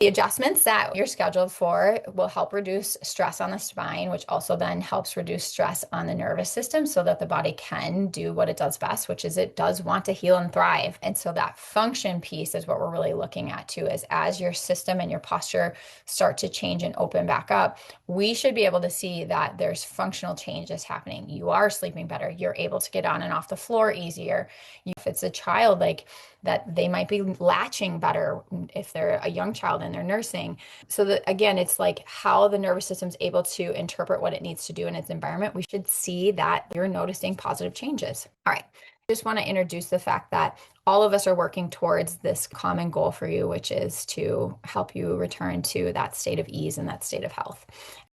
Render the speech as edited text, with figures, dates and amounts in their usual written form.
The adjustments that you're scheduled for will help reduce stress on the spine, which also then helps reduce stress on the nervous system so that the body can do what it does best, which is it does want to heal and thrive. And so that function piece is what we're really looking at too, is as your system and your posture start to change and open back up, we should be able to see that there's functional changes happening. You are sleeping better. You're able to get on and off the floor easier. If it's a child, like that they might be latching better if they're a young child and they're nursing. So that again, it's like how the nervous system's able to interpret what it needs to do in its environment. We should see that you're noticing positive changes. All right. I just want to introduce the fact that all of us are working towards this common goal for you, which is to help you return to that state of ease and that state of health.